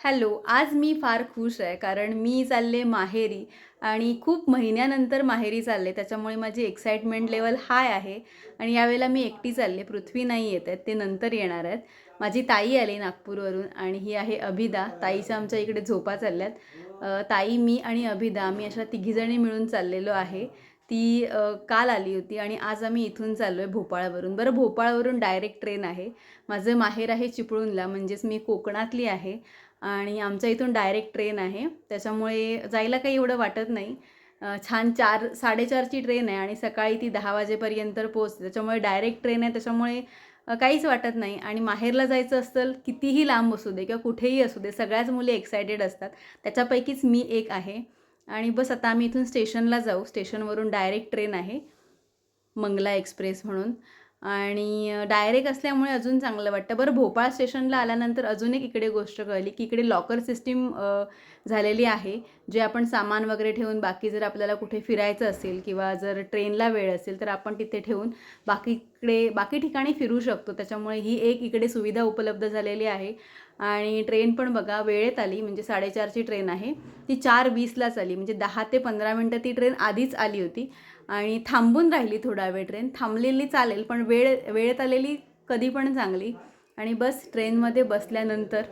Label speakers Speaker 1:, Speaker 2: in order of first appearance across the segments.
Speaker 1: Hello, आज मी फार खुश आहे कारण मी चालले माहेरी आणि खूप महिन्यानंतर माहेरी चालले. त्याच्यामुळे माझी एक्साइटमेंट लेवल हाय आहे आणि यावेळेला मी एकटी चालले. पृथ्वी नाही येत आहेत, ते नंतर येणार आहेत. माझी ताई आली नागपूरवरून आणि ही आहे अभिदा. ताईच्या आमच्या इकडे झोपा चालल्यात. ताई, मी आणि अभिदा आम्ही अशा तिघीजणी मिळून चाललेलो आहे. ती काल आली होती आणि आज आम्ही इथून चाललो आहे भोपाळवरून. बरं, भोपाळवरून डायरेक्ट ट्रेन आहे. माझं माहेर आहे चिपळूणला, म्हणजेच मी कोकणातली आहे आणि आमच्या इथून डायरेक्ट ट्रेन आहे. त्याच्यामुळे जायला काही एवढं वाटत नाही. छान 4:30ची ट्रेन आहे आणि सकाळी ती 10 वाजेपर्यंत पोहोचते. त्याच्यामुळे डायरेक्ट ट्रेन आहे, त्याच्यामुळे काहीच वाटत नाही. आणि माहेरला जायचं असेल, कितीही लांब असू दे किंवा कुठेही असू दे, सगळ्याच मुली एक्सायटेड असतात. त्याच्यापैकीच मी एक आहे. आणि बस आता आम्ही इथून स्टेशनला जाऊ. स्टेशनवरून डायरेक्ट ट्रेन आहे, मंगला एक्सप्रेस म्हणून. आणि डायरेक्ट असल्यामुळे अजून चांगलं वाटतं. बरं, भोपाळ स्टेशनला आल्यानंतर अजून एक इकडे गोष्ट कळली की इकडे लॉकर सिस्टीम झालेली आहे. जे आपण सामान वगैरे ठेवून, बाकी जर आपल्याला कुठे फिरायचं असेल किंवा जर ट्रेनला वेळ असेल तर आपण तिथे ठेवून बाकी ठिकाणी फिरू शकतो. त्याच्यामुळे ही एक इकडे सुविधा उपलब्ध झालेली आहे. आणि ट्रेन पण बघा वेळेत आली, म्हणजे 4:30ची ट्रेन आहे. ती 4:20लाच आली, म्हणजे 10 ते 15 मिनटं ती ट्रेन आधीच आली होती. आणि थांबून राहिली थोडा वेळ ट्रेन. थांबलेली चालेल, पण वेळेत आलेली कधी पण चांगली. आणि बस ट्रेनमध्ये बसल्यानंतर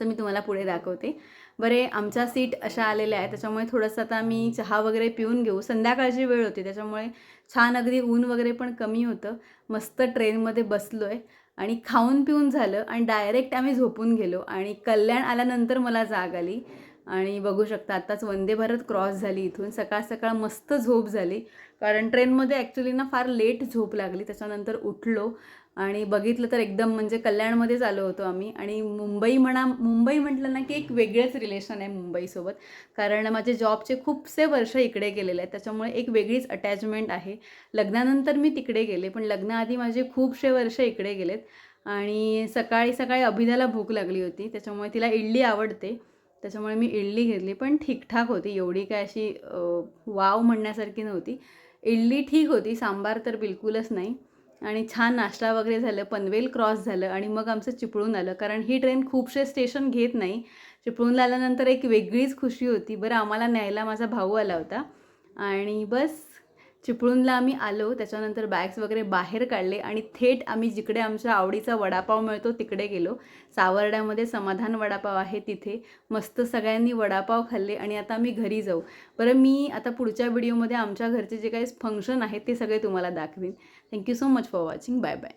Speaker 1: मी तुम्हाला पुढे दाखवते. बरे, आमच्या सीट अशा आलेल्या आहेत, त्याच्यामुळे थोडंसं आता मी चहा वगैरे पिऊन घेऊ. संध्याकाळची वेळ होती, त्याच्यामुळे छान अगदी ऊन वगैरे पण कमी होतं. मस्त ट्रेनमध्ये बसलो आहे आणि खाऊन पिऊन झालं आणि डायरेक्ट आम्ही झोपून गेलो. आणि कल्याण आल्यानंतर मला जाग आली. आणि बघू शकता, आत्ताच वंदे भारत क्रॉस झाली इथून. सकाळ सकाळ मस्त झोप झाली, कारण ट्रेनमध्ये ॲक्च्युली ना फार लेट झोप लागली. त्याच्यानंतर उठलो आणि बघितलं तर एकदम म्हणजे कल्याणमध्येच आलो होतो आम्ही. आणि मुंबई म्हटलं ना की एक वेगळंच रिलेशन आहे मुंबईसोबत, कारण माझे जॉबचे खूपसे वर्ष इकडे गेलेले आहेत. त्याच्यामुळे एक वेगळीच अटॅचमेंट आहे. लग्नानंतर मी तिकडे गेले, पण लग्नाआधी माझे खूपसे वर्ष इकडे गेलेत. आणि सकाळी सकाळी अभिदाला भूक लागली होती, त्याच्यामुळे तिला इडली आवडते, त्याच्यामुळे मी इडली घेतली. पण ठीकठाक होती, एवढी काय अशी वाव म्हणण्यासारखी नव्हती. इडली ठीक होती, सांबार तर बिलकुलच नाही. आणि छान नाश्ता वगैरे झालं, पनवेल क्रॉस झालं आणि मग आमचं चिपळूण आलं, कारण ही ट्रेन खूपशे स्टेशन घेत नाही. चिपळूणला आल्यानंतर एक वेगळीच खुशी होती. बरं, आम्हाला न्यायला माझा भाऊ आला होता आणि बस चिपळूणला आम्ही आलो. त्याच्यानंतर बॅग्स वगैरे बाहेर काढले आणि थेट आम्ही जिकडे आमच्या आवडीचा वडापाव मिळतो तिकडे गेलो. सावर्ड्यामध्ये समाधान वडापाव आहे, तिथे मस्त सगळ्यांनी वडापाव खाल्ले आणि आता आम्ही घरी जाऊ. बरं, मी आता पुढच्या व्हिडिओमध्ये आमच्या घरचे जे काही फंक्शन आहे ते सगळे तुम्हाला दाखवीन. Thank you so much for watching. Bye bye.